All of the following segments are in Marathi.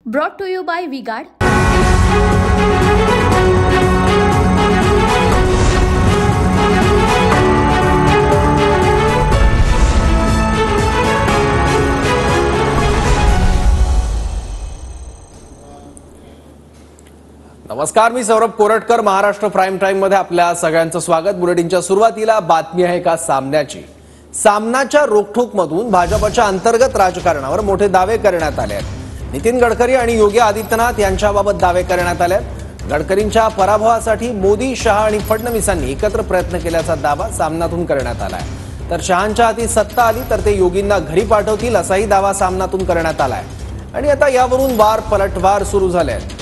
Brought to you by V-Guard. नमस्कार, मी सौरभ कोरटकर. महाराष्ट्र प्राइम टाइम मध्ये आपल्या सगळ्यांचं स्वागत. बुलेटिनच्या सुरुवातीला बातमी आहे एका सामन्याची. सामनाच्या रोखठोकमधून भाजपच्या अंतर्गत राजकारणावर मोठे दावे करण्यात आले आहेत. नितीन गडकरी आणि योगी आदित्यनाथ यांच्याबाबत दावे करण्यात आले आहेत. गडकरींच्या पराभवासाठी मोदी, शहा आणि फडणवीसांनी एकत्र प्रयत्न केल्याचा दावा सामनातून करण्यात आला आहे. तर शहांच्या हाती सत्ता आली तर ते योगींना घरी पाठवतील असाही दावा सामनातून करण्यात आला आहे. आणि आता यावरून वार पलटवार सुरू झाले आहेत.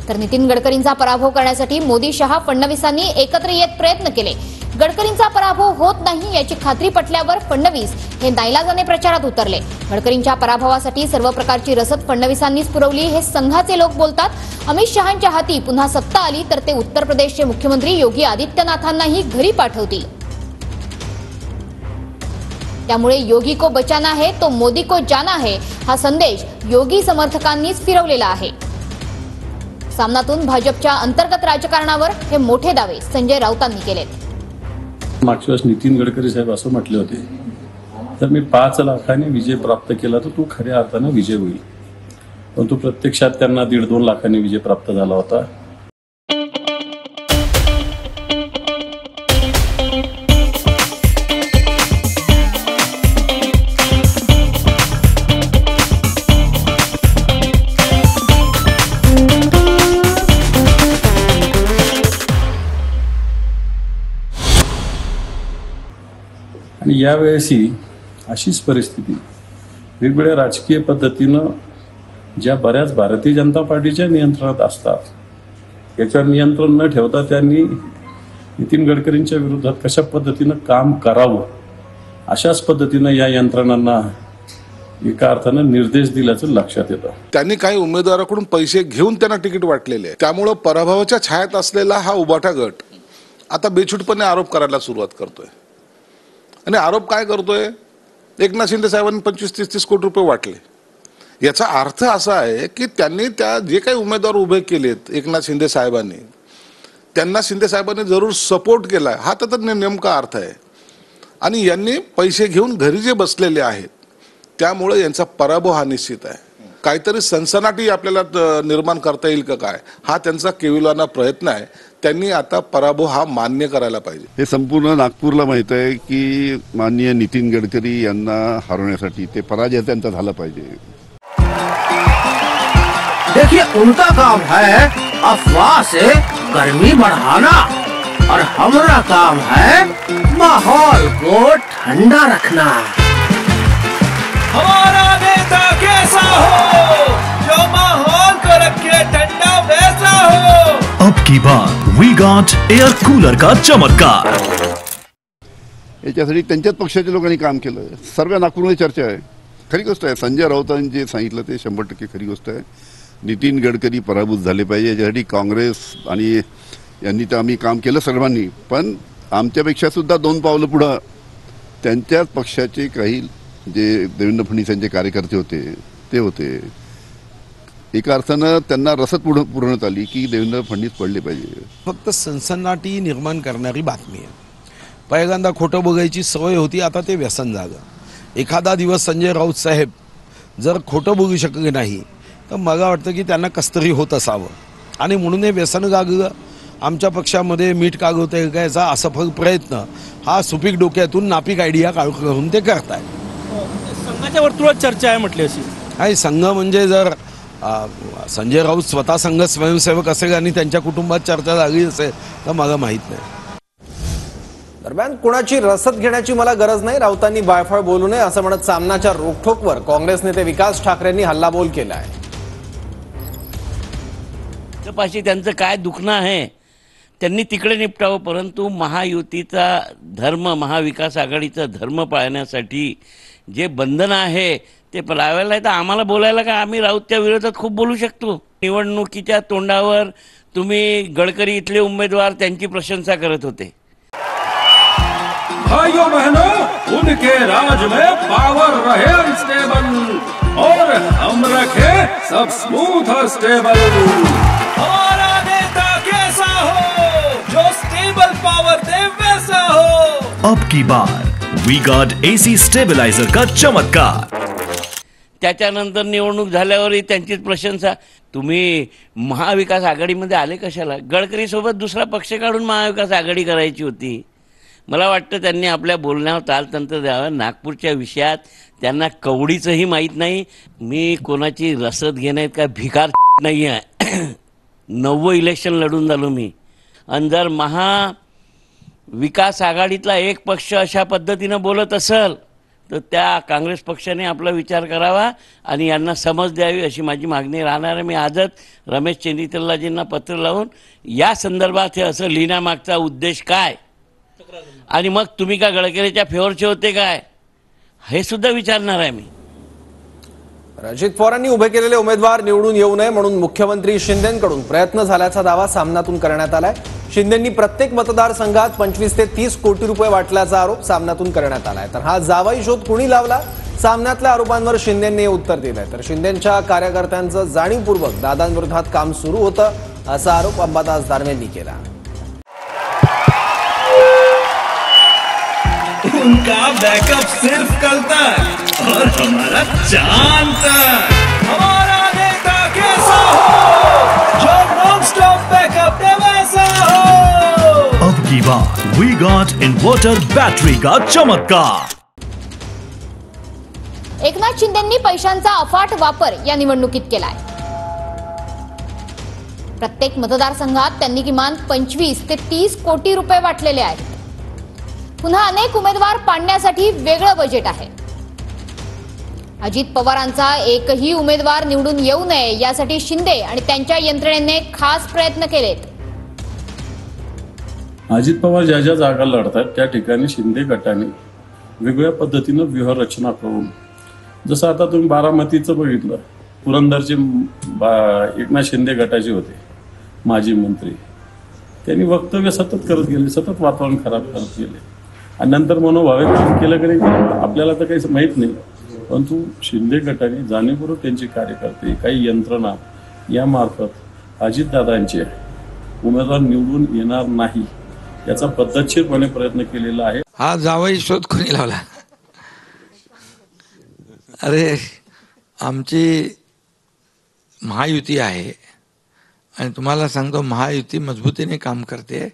तर नितीन गडकरींचा पराभव करण्यासाठी मोदी, शहा, फडणवीसांनी एकत्र येत प्रयत्न केले. गडकरींचा पराभव होत नाही याची खात्री पटल्यावर फडणवीस हे नाईलाजाने प्रचारात उतरले. गडकरींच्या पराभवासाठी सर्व प्रकारची रसद फडणवीसांनीच पुरवली हे संघाचे लोक बोलतात. अमित शहांच्या हाती पुन्हा सत्ता आली तर ते उत्तर प्रदेशचे मुख्यमंत्री योगी आदित्यनाथांनाही घरी पाठवतील. त्यामुळे योगी को बचाना है तो मोदी को जाना है हा संदेश योगी समर्थकांनीच फिरवलेला आहे. सामनातून भाजपच्या अंतर्गत राजकारणावर हे मोठे दावे संजय राऊतांनी केलेत. मागच्या वेळेस नितीन गडकरी साहेब असं म्हटले होते, तर मी 5 लाखांनी विजय प्राप्त केला तर तू खऱ्या अर्थानं विजय होईल. परंतु प्रत्यक्षात त्यांना 1.5-2 लाखांनी विजय प्राप्त झाला होता. आणि यावेळेसही अशीच परिस्थिती वेगवेगळ्या राजकीय पद्धतीनं ज्या बऱ्याच भारतीय जनता पार्टीच्या नियंत्रणात असतात याच्यावर नियंत्रण न ठेवता त्यांनी नितीन गडकरींच्या विरोधात कशा पद्धतीनं काम करावं अशाच पद्धतीनं या यंत्रणांना एका अर्थानं निर्देश दिल्याचं लक्षात येतं. त्यांनी काही उमेदवाराकडून पैसे घेऊन त्यांना तिकीट वाटलेले आहे. त्यामुळं पराभवाच्या छायात असलेला हा उभाटा गट आता बेछूटपणे आरोप करायला सुरुवात करतोय. आणि आरोप काय करतोय? एकनाथ शिंदे साहेबांनी 25-30 कोटी रुपये वाटले. याचा अर्थ असा आहे की त्यांनी त्या जे काही उमेदवार उभे केलेत एकनाथ शिंदे साहेबांनी, त्यांना शिंदे साहेबांनी जरूर सपोर्ट केलाय हा तर नेमका अर्थ आहे. आणि यांनी पैसे घेऊन घरी जे बसलेले आहेत त्यामुळे यांचा पराभव हा निश्चित आहे. काहीतरी सनसनाटी आपल्याला निर्माण करता येईल का काय हा त्यांचा केविलवाना प्रयत्न आहे. त्यांनी आता पराभव हा मान्य करायला पाहिजे. हे संपूर्ण नागपूरला माहित आहे की माननीय नितीन गडकरी यांना हरवण्यासाठी ते पराजय त्यांचा झाला पाहिजे. देखिए, उनका काम है अफवाह से गर्मी बढ़ाना और हमारा काम है माहौल को ठंडा रखना. हमारा नेता कैसा हो जो माहौल को रखे ठंडा वैसा हो. अब की बात V-Guard एयर कूलर का चमत्कार. याच्यासाठी त्यांच्याच पक्षाच्या लोकांनी काम केलं. सर्व नागपूरमध्ये चर्चा आहे. खरी गोष्ट आहे. संजय राऊतांनी जे सांगितलं ते 100% खरी गोष्ट आहे. नितीन गडकरी पराभूत झाले पाहिजे याच्यासाठी काँग्रेस आणि यांनी तर आम्ही काम केलं सर्वांनी, पण आमच्यापेक्षा सुद्धा 2 पावलं पुढं त्यांच्याच पक्षाचे काही जे देवेंद्र फडणवीस यांचे कार्यकर्ते होते ते होते. एका अर्थानं त्यांना रसद पुरवण्यात आली की देवेंद्र फडणवीस पडले पाहिजे. फक्त सनसनाटी निर्माण करणारी बातमी आहे. पहिल्यांदा खोटं बघायची सवय होती, आता ते व्यसन झालं. एखादा दिवस संजय राऊत साहेब जर खोटं बघू शकले नाही तर मला वाटतं की त्यांना कसतरी होत असावं आणि म्हणून हे व्यसन लागलं. आमच्या पक्षामध्ये मीठ कागवता येईल का याचा असफल प्रयत्न हा सुपीक डोक्यातून नापीक आयडिया करून ते करताय. संघाच्या वर्तुळात चर्चा आहे म्हटली अशी. आणि संघ म्हणजे जर संजय राऊत स्वतः संघ स्वयंसेवक असेल आणि त्यांच्या कुटुंबात चर्चा झाली असेल तर मला माहीत नाही. दरम्यान कोणाची रसद घेण्याची मला गरज नाही, राऊतांनी बायफळ बोलू नये असं म्हणत सामनाच्या रोखठोकवर काँग्रेस नेते विकास ठाकरेंनी हल्लाबोल केला आहे. पाशी त्यांचं काय दुखणं आहे त्यांनी तिकडे निपटावं, परंतु महायुतीचा धर्म, महाविकास आघाडीचा धर्म पाळण्यासाठी जे बंधन आहे ते लावायला तर आम्हाला बोलायला का? आम्ही राऊतच्या विरोधात खूप बोलू शकतो. निवडणुकीच्या तोंडावर तुम्ही गडकरी इथले उमेदवार त्यांची प्रशंसा करत होते. भाइयों बहनों, उनके राज में पावर रहे अनस्टेबल और हम रखे सब स्मूथ और स्टेबल। हमारा नेता कैसा हो जो स्टेबल पावर दे वैसा हो। अब की बार वी गॉट एसी स्टेबलायझर का चमत्कार। त्याच्यानंतर निवडणूक झाल्यावरही त्यांचीच प्रशंसा। तुम्ही महाविकास आघाडीमध्ये आले कशाला? गडकरी सोबत दुसरा पक्ष काढून महाविकास आघाडी करायची होती। मला वाटतं त्यांनी आपल्या बोलण्यावर तालतंत्र द्यावं। नागपूरच्या विषयात त्यांना कवडीचंही माहीत नाही। मी कोणाची रसद घेण्यात काय भिकार नाही आहे। 9 इलेक्शन लढून झालो मी। आणि जर महाविकास आघाडीतला एक पक्ष अशा पद्धतीनं बोलत असेल तर त्या काँग्रेस पक्षाने आपला विचार करावा आणि यांना समज द्यावी अशी माझी मागणी राहणार आहे। मी आजच रमेश चेन्नीतलाजींना पत्र लावून या संदर्भात हे असं लिहिण्यामागचा उद्देश काय आणि मग तुम्ही का गडकरीच्या फेवरचे होते काय हे सुद्धा विचारणार आहे मी। अजित पवारांनी उभे केलेले उमेदवार निवडून येऊ नये म्हणून मुख्यमंत्री शिंदेंकडून प्रयत्न झाल्याचा दावा सामनातून करण्यात आलाय। शिंदेंनी प्रत्येक मतदारसंघात 25 ते 30 कोटी रुपये वाटल्याचा आरोप सामनातून करण्यात आलाय। तर हा जावाई शोध कुणी लावला? सामन्यातल्या आरोपांवर शिंदेंनी उत्तर दिलंय। तर शिंदेंच्या कार्यकर्त्यांचं जाणीवपूर्वक दादांविरोधात काम सुरू होतं असा आरोप अंबादास दानवेंनी केला। उनका बैकअप सिर्फ कल तक और हमारा चांद तक। हमारा नेता कैसा हो जो नॉन स्टॉप बैकअप दे वैसा हो। अब की बार वी गॉट इन्वर्टर बैटरी का चमत्कार। एकनाथ शिंदेंनी पैशांचा अफाट वापर या निवडणुकीत केलाय। प्रत्येक मतदारसंघात त्यांनी किमान 25 ते 30 कोटी रुपये वाटलेले आहेत। पुन्हा अनेक उमेदवार पाडण्यासाठी वेगळं बजेट आहे। अजित पवारांचा एकही उमेदवार निवडून येऊ नये यासाठी शिंदे आणि त्यांच्या यंत्रणेने खास प्रयत्न केलेत। अजित पवार ज्या ज्या जागा लढतात त्या ठिकाणी शिंदे गटाने वेगळ्या पद्धतीनं व्यूहरचना करून, जसं आता तुम्ही बारामतीचं बघितलं, पुरंदरचे एकनाथ शिंदे गटाचे होते माजी मंत्री, त्यांनी वक्तव्य सतत करत गेले, सतत वातावरण खराब करत गेले आणि नंतर मनोभावे काम केलं की नाही आपल्याला तर काही माहीत नाही। परंतु शिंदे गटाने जाणीवपूर्वक त्यांचे कार्यकर्ते, काही यंत्रणा यामार्फत अजितदादांचे उमेदवार निवडून येणार नाही याचा पद्धतशीरपणे प्रयत्न केलेला आहे। हा जावाई शोध कोणी लावला? अरे आमची महायुती आहे आणि तुम्हाला सांगतो महायुती मजबूतीने काम करते।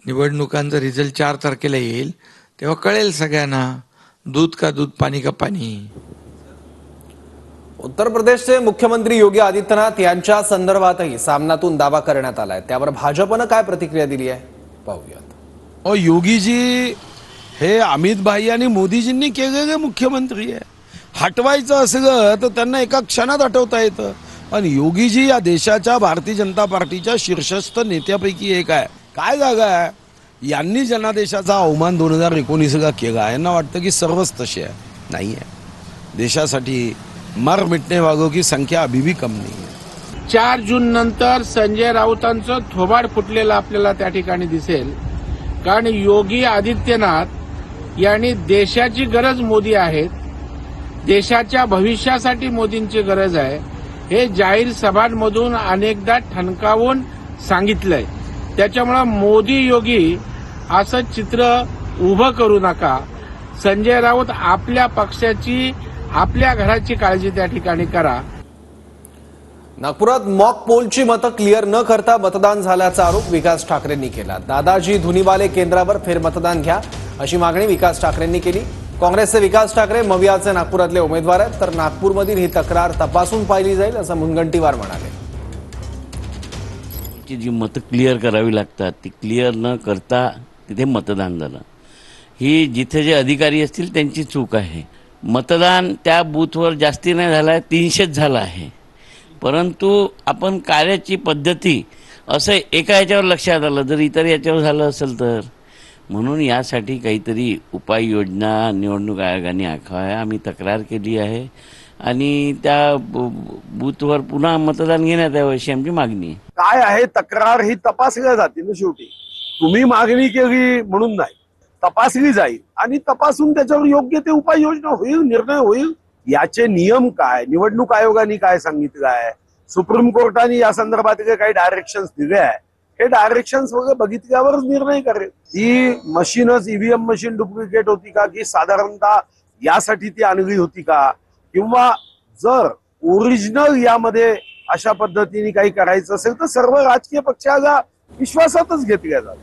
निवडणुकांचा रिझल्ट 4 तारखेला येईल तेव्हा कळेल सगळ्यांना, दूध का दूध पाणी का पाणी। उत्तर प्रदेशचे मुख्यमंत्री योगी आदित्यनाथ यांच्या संदर्भातही सामनातून दावा करण्यात आलाय। त्यावर भाजपनं काय प्रतिक्रिया दिली आहे पाहूयात। योगीजी हे अमित भाई आणि मोदीजींनी केलेले मुख्यमंत्री आहे। हटवायचं असलं तर त्यांना एका क्षणात हटवता येतं। आणि योगीजी या देशाच्या भारतीय जनता पार्टीच्या शीर्षस्थ नेत्यापैकी एक आहे। काय जागा आहे? यांनी जनादेशाचा अवमान 2019ला केला। यांना वाटतं की सर्वच तसे आहे, नाही आहे। देशासाठी मर मिटने वालों की संख्या अभी भी कम नहीं है। 4 जून नंतर संजय राऊतांचं थोबाड फुटलेलं आपल्याला त्या ठिकाणी दिसेल, कारण योगी आदित्यनाथ यांनी देशाची गरज मोदी आहेत, देशाच्या भविष्यासाठी मोदींची गरज आहे हे जाहीर सभांमधून अनेकदा ठणकावून सांगितलंय। त्याच्यामुळे मोदी योगी असं चित्र उभं करू नका। संजय राऊत आपल्या पक्षाची, आपल्या घराची काळजी त्या ठिकाणी करा। नागपुरात मॉक पोलची मतं क्लिअर न करता मतदान झाल्याचा आरोप विकास ठाकरेंनी केला। दादाजी धुनीवाले केंद्रावर फेरमतदान घ्या अशी मागणी विकास ठाकरेंनी केली। काँग्रेसचे विकास ठाकरे मवियाचे नागपुरातले उमेदवार आहेत, तर नागपूरमधील ही तक्रार तपासून पाहिली जाईल असं मुनगंटीवार म्हणाले। जी मतं क्लिअर करावी लागतात ती क्लिअर न करता तिथे मतदान झालं, ही जिथे जे अधिकारी असतील त्यांची चूक आहे। मतदान त्या बूथवर जास्ती नाही झालं आहे, 300च झालं आहे। परंतु आपण कार्याची पद्धती असं एका याच्यावर लक्षात आलं, जर इतर याच्यावर झालं असेल तर म्हणून यासाठी काहीतरी उपाययोजना निवडणूक आयोगाने आखाव्या। आम्ही तक्रार केली आहे आणि त्या बूथवर पुन्हा मतदान घेण्यात यावं अशी आमची मागणी आहे। काय आहे तक्रार ही तपासल्या जाते ना, शेवटी तुम्ही मागणी केली म्हणून नाही, तपासली जाईल आणि तपासून त्याच्यावर योग्य ते उपाययोजना होईल, निर्णय होईल. याचे नियम काय, निवडणूक आयोगाने काय सांगितलं आहे, सुप्रीम कोर्टाने या संदर्भात काही डायरेक्शन्स दिले आहे, हे डायरेक्शन्स वगैरे बघितल्यावरच निर्णय करेल. ही मशीनच ईव्हीएम मशीन डुप्लिकेट होती का, की साधारणतः यासाठी ती आणली होती का, किंवा जर ओरिजिनल यामध्ये अशा पद्धतीने काही करायचं असेल तर सर्व राजकीय पक्षाला विश्वासातच घेतल्या जातात.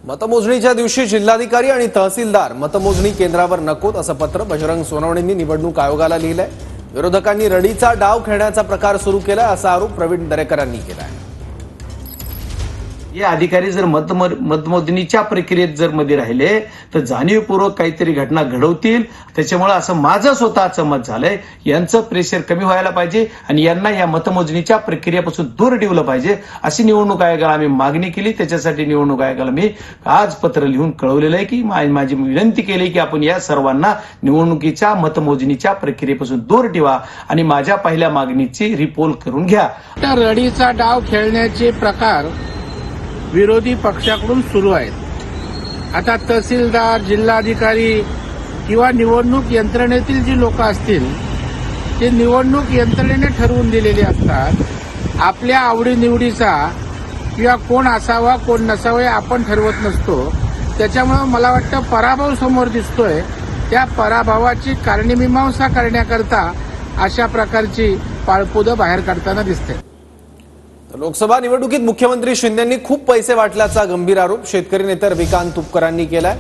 मतमोजणीच्या दिवशी जिल्हाधिकारी आणि तहसीलदार मतमोजणी केंद्रावर नकोत असं पत्र बजरंग सोनवणेंनी निवडणूक आयोगाला लिहिलंय. विरोधकांनी रडीचा डाव खेळण्याचा प्रकार सुरू केला असा आरोप प्रवीण दरेकरांनी केलाय. हे अधिकारी जर मतमोजणीच्या प्रक्रियेत जर मध्ये राहिले तर जाणीवपूर्वक काहीतरी घटना घडवतील. त्याच्यामुळे असं माझं स्वतःचं मत झालंय, यांचं प्रेशर कमी व्हायला पाहिजे आणि यांना या मतमोजणीच्या प्रक्रियेपासून दूर ठेवलं पाहिजे अशी निवडणूक आयोगाला आम्ही मागणी केली. त्याच्यासाठी निवडणूक आयोगाला मी आज पत्र लिहून कळवलेलं आहे की माझी विनंती केली की आपण या सर्वांना निवडणुकीच्या मतमोजणीच्या प्रक्रियेपासून दूर ठेवा आणि माझ्या पहिल्या मागणीची रिपोल करून घ्या. रडीचा डाव खेळण्याचे प्रकार विरोधी पक्षाकडून सुरू आहेत. आता तहसीलदार, जिल्हाधिकारी किंवा निवडणूक यंत्रणेतील जी लोक असतील ते निवडणूक यंत्रणेने ठरवून दिलेले असतात. आपल्या आवडीनिवडीचा किंवा कोण असावा कोण नसावा आपण ठरवत नसतो. त्याच्यामुळे मला वाटतं पराभव समोर दिसतोय, त्या पराभवाची कारणमीमांसा करण्याकरता अशा प्रकारची पाळपुदं बाहेर काढताना दिसते. लोकसभा निवडणुकीत मुख्यमंत्री शिंदेंनी खूप पैसे वाटल्याचा गंभीर आरोप शेतकरी नेते रविकांत तुपकरांनी केलाय.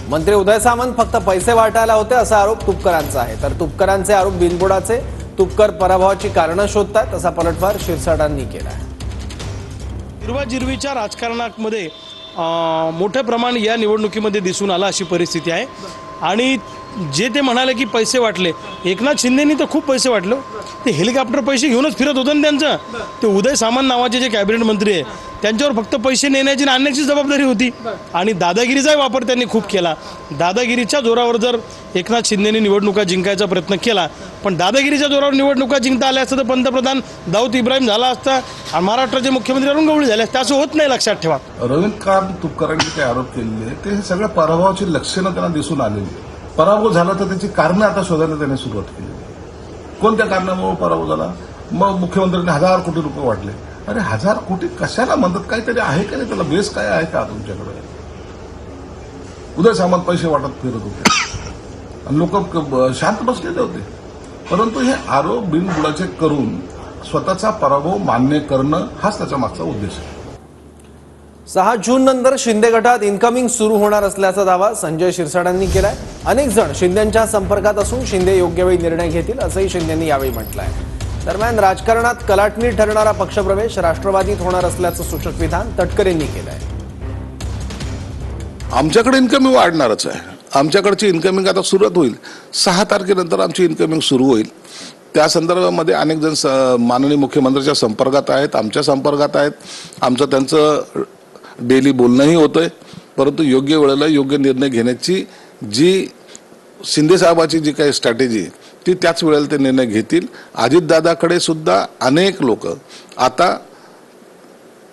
मंत्री उदय सामंत फक्त पैसे वाटायला होते असा आरोप तुपकरांचा आहे. तर तुपकरांचे आरोप बिनबुडाचे. तुपकर पराभवाची कारणं शोधतायत असा पलटवार शिरसाटांनी केलाय. जिरवाजिरवीच्या राजकारणामध्ये मोठ्या प्रमाणात या निवडणुकीमध्ये दिसून आला अशी परिस्थिती आहे. आणि जे ते म्हणाले की पैसे वाटले, एकनाथ शिंदेनी तर खूप पैसे वाटले. ते हेलिकॉप्टर पैसे घेऊनच फिरत होतं ना त्यांचं. ते उदय सामंत नावाचे जे कॅबिनेट मंत्री आहे त्यांच्यावर फक्त पैसे नेण्याची आणि आणण्याची जबाबदारी होती. आणि दादागिरीचाही वापर त्यांनी खूप केला. दादागिरीच्या जोरावर जर एकनाथ शिंदेनी निवडणुका जिंकायचा प्रयत्न केला, पण दादागिरीच्या जोरावर निवडणुका जिंकता आल्या असतं तर पंतप्रधान दाऊद इब्राहिम झाला असता आणि महाराष्ट्राचे मुख्यमंत्री अरुण गवळी झाले असते. असं होत नाही, लक्षात ठेवा. रविकांत तुपकरांनी जे आरोप केलेले ते सगळ्या पराभवाची लक्षणं त्यांना दिसून आलेली. पराभव झाला तर त्याची कारणं आता शोधायला त्यांनी सुरुवात केली. कोणत्या कारणामुळे पराभव झाला? मग मुख्यमंत्र्यांनी 1000 कोटी रुपये वाटले. अरे 1000 कोटी कशाला म्हणतात? काहीतरी आहे का नाही? त्याला बेस काय आहे का तुमच्याकडे? उदय सामंत पैसे वाटत फिरत होते आणि लोक शांत बसलेले होते. परंतु हे आरोप बिनबुडाचे करून स्वतःचा पराभव मान्य करणं हाच त्याच्या मागचा उद्देश आहे. 6 जून नंतर शिंदे गटात इन्कमिंग सुरू होणार असल्याचा दावा संजय शिरसाटांनी केलाय. अनेक जण शिंदेंच्या संपर्कात असून शिंदे योग्य वेळी निर्णय घेतील असंही शिंदेंनी यावेळी म्हटलंय. दरम्यान राजकारणात कलाटणी ठरणारा पक्षप्रवेश राष्ट्रवादीत होणार असल्याचं सूचक विधान तटकरेंनी केलंय. आमच्याकडे इन्कमिंग वाढणारच आहे. आमच्याकडची इन्कमिंग आता सुरुवात होईल. 6 तारखेनंतर आमची इन्कमिंग सुरू होईल. त्या संदर्भामध्ये अनेक जण माननीय मुख्यमंत्र्यांच्या संपर्कात आहेत, आमच्या संपर्कात आहेत. आमचं त्यांचं डेली बोलणंही होतंय. परंतु योग्य वेळेला योग्य निर्णय घेण्याची जी शिंदे साहेबाची जी काही स्ट्रॅटेजी ती त्याच वेळेला ते निर्णय घेतील. अजितदादाकडे सुद्धा अनेक लोक आता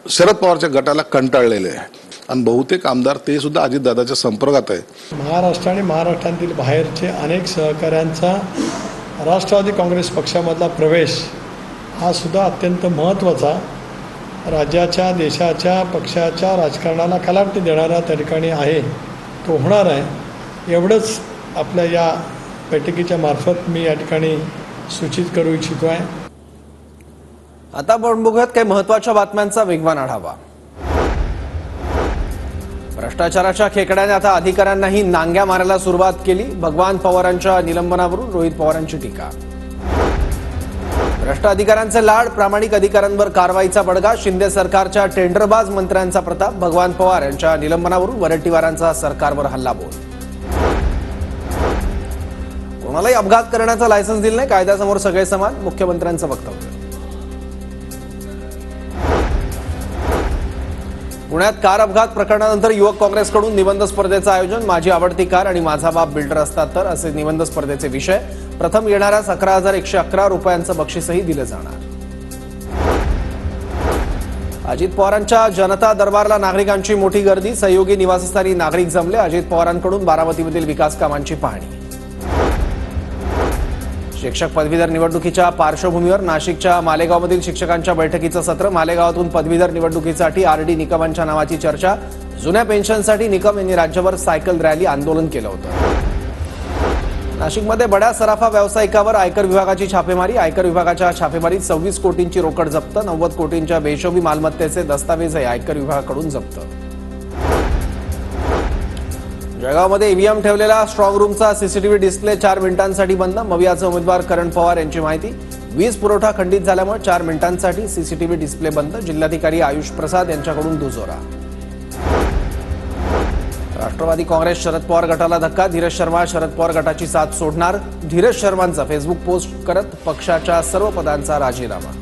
शरद पवारच्या गटाला कंटाळलेले आहेत आणि बहुतेक आमदार ते सुद्धा अजितदादाच्या संपर्कात आहेत. महाराष्ट्र आणि महाराष्ट्रातील बाहेरचे अनेक सहकाऱ्यांचा राष्ट्रवादी काँग्रेस पक्षामधला प्रवेश हा सुद्धा अत्यंत महत्त्वाचा, राज्याच्या, देशाच्या, पक्षाच्या राजकारणाला कलाटणी देणारा त्या ठिकाणी आहे, तो होणार आहे. एवढंच आपल्या या बैठकीच्या मार्फत मी या ठिकाणी सूचित करू इच्छितो आहे. आता आपण बघूयात काही महत्त्वाच्या बातम्यांचा वेगवान आढावा. भ्रष्टाचाराच्या खेकड्याने आता अधिकाऱ्यांनाही नांग्या मारायला सुरुवात केली. भगवान पवारांच्या निलंबनावरून रोहित पवारांची टीका. भ्रष्ट अधिकाऱ्यांचे लाड, प्रामाणिक अधिकाऱ्यांवर कारवाईचा बडगा. शिंदे सरकारच्या टेंडरबाज मंत्र्यांचा प्रताप. भगवान पवार यांच्या निलंबनावरून वरट्टीवारांचा सरकारवर हल्लाबोल. कोणालाही अपघात करण्याचा लायसन्स दिलं नाही, कायद्यासमोर सगळे समान, मुख्यमंत्र्यांचं वक्तव्य. पुण्यात कार अपघात प्रकरणानंतर युवक काँग्रेसकडून निबंध स्पर्धेचं आयोजन. माझी आवडती कार आणि माझा बाप बिल्डर असतात तर असे निबंध स्पर्धेचे विषय. प्रथम येणाऱ्या 11,111 रुपयांचं बक्षीसही दिलं जाणार. अजित पवारांच्या जनता दरबारला नागरिकांची मोठी गर्दी. सहयोगी निवासस्थानी नागरिक जमले. अजित पवारांकडून बारामतीमधील विकास कामांची पाहणी. शिक्षक पदवीधर निवडणुकीच्या पार्श्वभूमीवर नाशिकच्या मालेगावमधील शिक्षकांच्या बैठकीचं सत्र. मालेगावातून पदवीधर निवडणुकीसाठी आरडी निकमांच्या नावाची चर्चा. जुन्या पेन्शनसाठी निकम यांनी राज्यभर सायकल रॅली आंदोलन केलं होतं. नाशिकमध्ये बड्या सराफा व्यावसायिकावर आयकर विभागाची छापेमारी. आयकर विभागाच्या छापेमारीत 26 कोटींची रोकड जप्त. 90 कोटींच्या बेहिशोबी मालमत्तेचे दस्तावेजही आयकर विभागाकडून जप्त. जळगावमध्ये ईव्हीएम ठेवलेला स्ट्रॉंग रूमचा सीसीटीव्ही डिस्प्ले 4 मिनिटांसाठी बंद. मवियाचे उमेदवार करण पवार यांची माहिती. वीज पुरवठा खंडित झाल्यामुळे 4 मिनिटांसाठी सीसीटीव्ही डिस्प्ले बंद. जिल्हाधिकारी आयुष प्रसाद यांच्याकडून दुजोरा. राष्ट्रवादी काँग्रेस शरद पवार गटाला धक्का. धीरज शर्मा शरद पवार गटाची साथ सोडणार. धीरज शर्मांचा फेसबुक पोस्ट करत पक्षाच्या सर्व पदांचा राजीनामा.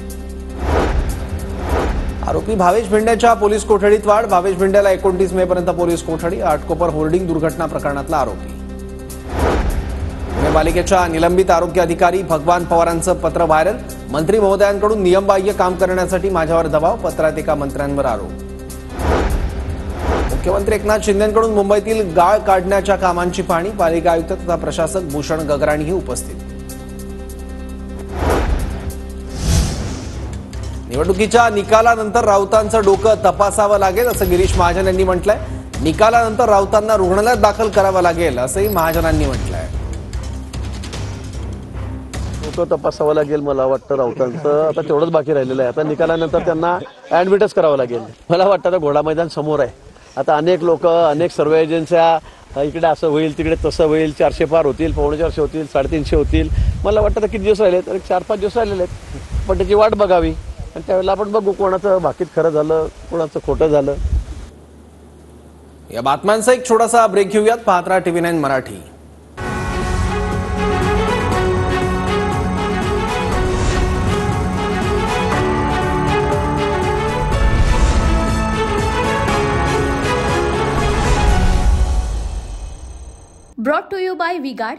आरोपी भावेश भिंडेच्या पोलीस कोठडीत वाढ. भावेश भिंडेला 29 मे पर्यंत पोलीस कोठडी. घाटकोपर होर्डिंग दुर्घटना प्रकरणातला आरोपी. पुणे पालिकेच्या निलंबित आरोग्य अधिकारी भगवान पवारांचं पत्र व्हायरल. मंत्री महोदयांकडून नियमबाह्य काम करण्यासाठी माझ्यावर दबाव. पत्रात एका मंत्र्यांवर आरोप. मुख्यमंत्री एकनाथ शिंदेंकडून मुंबईतील गाळ काढण्याच्या कामांची पाहणी. पालिका आयुक्त तथा प्रशासक भूषण गगराणीही उपस्थित. निवडणुकीच्या निकालानंतर राऊतांचं डोकं तपासावं लागेल असं गिरीश महाजन यांनी म्हटलंय. निकालानंतर राऊतांना रुग्णालयात दाखल करावं लागेल असंही महाजनांनी म्हटलंय. डोकं तपासावं लागेल मला वाटतं राऊतांचं. आता तेवढंच बाकी राहिलेलं आहे. आता निकालानंतर त्यांना ऍडमिटच करावं लागेल. मला वाटतं आता घोडा मैदान समोर आहे. आता अनेक लोक अनेक सर्वे एजन्स्या इकडे असं होईल तिकडे तसं होईल. 400 पार होतील, 450 होतील, 350 होतील. मला वाटतं किती दिवस राहिले तर 4-5 दिवस राहिलेले आहेत. पण त्याची वाट बघावी आणि त्यावेळेला आपण बघू कोणाचं बाकीत खरं झालं कोणाचं खोटं झालं. या बातम्यांचा एक छोटासा ब्रेक घेऊयात. पाहत राहा TV9 Marathi. Brought to you by V-Guard,